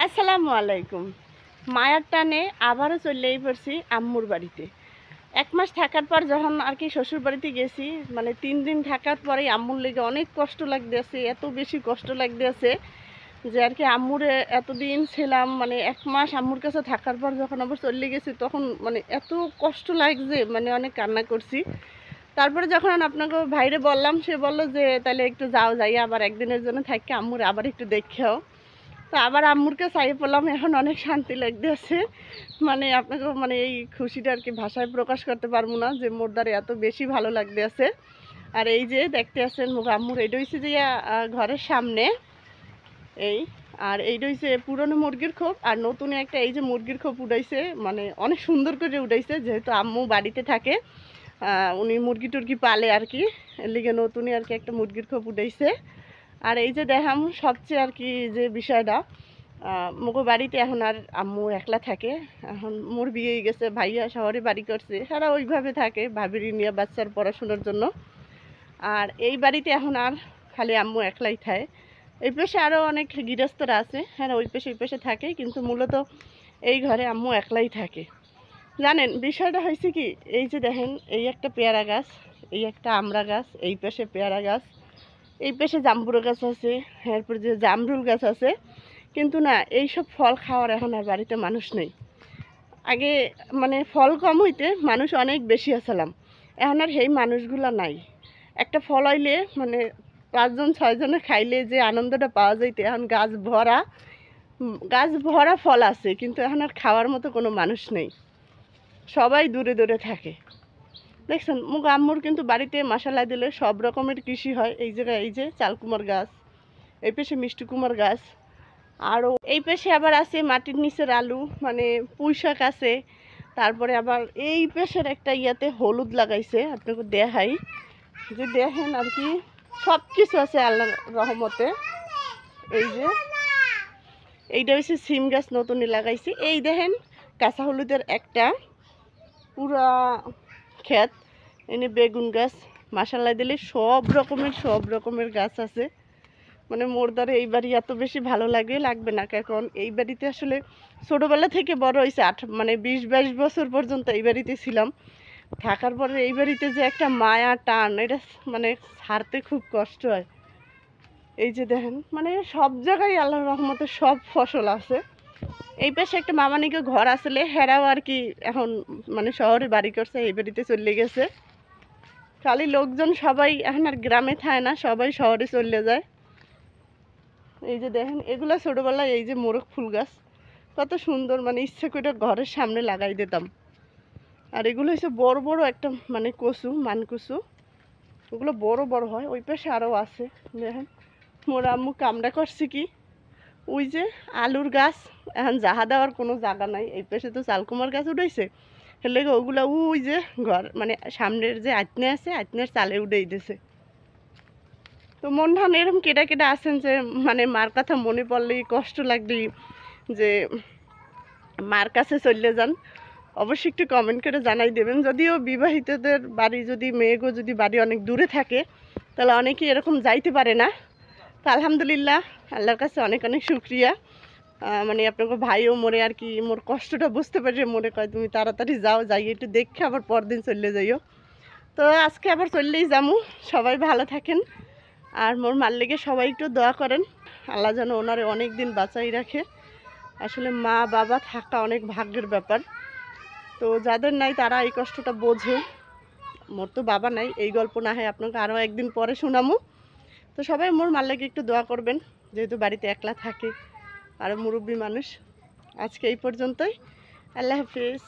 আসসালামু আলাইকুম। মায়ার টানে আবারও চলেই পড়ছি আম্মুর বাড়িতে। ১ মাস থাকার পর যখন আর কি শ্বশুর বাড়িতে গেছি, মানে ৩ দিন থাকার পরেই আম্মুর লেগে অনেক কষ্ট লাগতেছে, এত বেশি কষ্ট লাগতেছে যে আর কি আম্মুরে এতদিন ছিলাম, মানে ১ মাস আম্মুর কাছে থাকার পর যখন আবার চলে গেছি তখন মানে এত কষ্ট লাগছে, মানে অনেক কান্না করছি। তারপরে যখন আপনাকে ভাইরে বললাম, সে বলল যে তাহলে একটু যাই আবার একদিনের জন্য থাকি আম্মুর আবার একটু দেখেও। তো আবার আম্মুরকে চাই পেলাম, এখন অনেক শান্তি লাগতেছে। মানে আপনাকে মানে এই খুশিটা আর কি ভাষায় প্রকাশ করতে পারবো না যে মোর দ্বারা এত বেশি ভালো লাগতেছে। আর এই যে দেখতে আছেন মুখ আম্মুর এইটা হচ্ছে যে ঘরের সামনে এই, আর এইটা হচ্ছে পুরনো মুরগির খোপ, আর নতুন একটা এই যে মুরগির খোপ উঠাইছে, মানে অনেক সুন্দর করে উঠাইছে, যেহেতু আম্মু বাড়িতে থাকে, উনি মুরগি টুরগি পালে আর কি, এর লিগে নতুনই আর কি একটা মুরগির খোপ উঠাইছে। আর এই যে দেখাম সবচেয়ে আর কি যে বিষয়টা, মুগো বাড়িতে এখন আর আম্মু একলা থাকে। এখন মোর বিয়ে গেছে, ভাইয়া শহরে বাড়ি করছে, সারা ওইভাবে থাকে ভাবির নিয়ে বাচ্চার পড়াশোনার জন্য। আর এই বাড়িতে এখন আর খালি আম্মু একলাই থাকে। এই পাশে আরও অনেক গৃহস্থরা আছে, হ্যাঁ ওই পাশে থাকে, কিন্তু মূলত এই ঘরে আম্মু একলাই থাকে। জানেন বিষয়টা হয়েছে কি, এই যে দেখেন এই একটা পেয়ারা গাছ, এই একটা আমড়া গাছ, এই পাশে পেয়ারা গাছ, এই পাশে জাম্বুরা গাছ আছে, এরপর যে জামরুল গাছ আছে, কিন্তু না এইসব ফল খাওয়ার এখন আর বাড়িতে মানুষ নেই। আগে মানে ফল কম হইতে মানুষ অনেক বেশি আসলাম, এখন আর সেই মানুষগুলা নাই। একটা ফল হইলে মানে ৫ জন ৬ জনে খাইলে যে আনন্দটা পাওয়া যাইতে, এখন গাছ ভরা ফল আছে, কিন্তু এখন আর খাওয়ার মতো কোনো মানুষ নেই, সবাই দূরে দূরে থাকে। দেখছেন মুগ আম্মুর কিন্তু বাড়িতে মশালা দিলে সব রকমের কৃষি হয়। এই জায়গায় এই যে চালকুমার গাছ, এই পাশে মিষ্টি কুমার গাছ, আরও এই পাশে আবার আছে মাটির নিচের আলু, মানে পুঁই শাক আছে। তারপরে আবার এই পাশের একটা ইয়াতে হলুদ লাগাইছে, আপনাকে দেখাই, যে দেখেন আর কি সব কিছু আছে আল্লাহর রহমতে। এই যে এইটা হচ্ছে সিম গাছ নতুনই লাগাইছি। এই দেখেন কাঁচা হলুদের একটা পুরা ক্ষেত, এনে বেগুন গাছ, মাসাল্লাহ দিলে সব রকমের গাছ আছে। মানে মোর দ্বারা এই বাড়ি এত বেশি ভালো লাগবে না, কারণ এই বাড়িতে আসলে ছোটোবেলা থেকে বড় হয়েছে, মানে ২০-২২ বছর পর্যন্ত এই বাড়িতে ছিলাম। থাকার পরে এই বাড়িতে যে একটা মায়া টান, এটা মানে ছাড়তে খুব কষ্ট হয়। এই যে দেখেন মানে সব জায়গায় আল্লাহর রহমতে সব ফসল আছে। এই পাশে একটা মামানিকে ঘর আসলে, হেরাও আর কি এখন মানে শহরে বাড়ি করছে, এই বাড়িতে চলে গেছে। খালি লোকজন সবাই এখন আর গ্রামে থাকে না, সবাই শহরে চলে যায়। এই যে দেখেন এগুলো ছোটোবেলায় এই যে মোরগ ফুল গাছ কত সুন্দর, মানে ইচ্ছে করে ঘরের সামনে লাগাই দিতাম। আর এগুলো হচ্ছে বড় বড় একটা মানে কচু, মানকচু, ওগুলো বড় বড় হয়। ওই পাশে আরও আছে দেখেন। মোর আম্মু কামড়া করছে কি, ওই যে আলুর গাছ, এখন জাহা দেওয়ার কোনো জায়গা নাই, এই পাশে তো চালকুমার গাছ উঠেছে, হেলে ওগুলো ওই যে ঘর মানে সামনের যে আতনে আছে, আতনের চালে উঠেই দিয়েছে। তো মন ধান এরকম কেটা কেটা আছেন যে মানে মার কথা মনে পড়লেই কষ্ট লাগলেই যে মার কাছে চলে যান, অবশ্যই একটু কমেন্ট করে জানাই দেবেন। যদিও বিবাহিতদের বাড়ি যদি মেয়েগো যদি বাড়ি অনেক দূরে থাকে, তাহলে অনেকেই এরকম যাইতে পারে না। তো আলহামদুলিল্লাহ আল্লাহর কাছে অনেক অনেক শুক্রিয়া, মানে আপনাকে ভাইও মরে আর কি মোর কষ্টটা বুঝতে পারে, মনে কয় তুমি তাড়াতাড়ি যাই একটু দেখে আবার পরদিন চলে যাইও। তো আজকে আবার চললেই যামু। সবাই ভালো থাকেন, আর মোর মার লেগে সবাই একটু দোয়া করেন, আল্লাহ যেন ওনারে অনেক দিন বাঁচাই রাখে। আসলে মা বাবা থাকা অনেক ভাগ্যের ব্যাপার, তো যাদের নাই তারা এই কষ্টটা বোঝে। মোর তো বাবা নাই, এই গল্প না হয় আপনাকে আরও একদিন পরে শোনামু। তো সবাই মোর মার লেগে একটু দোয়া করবেন, যেহেতু বাড়িতে একলা থাকে, আরও মুরব্বী মানুষ। আজকে এই পর্যন্তই, আল্লাহ হাফিজ।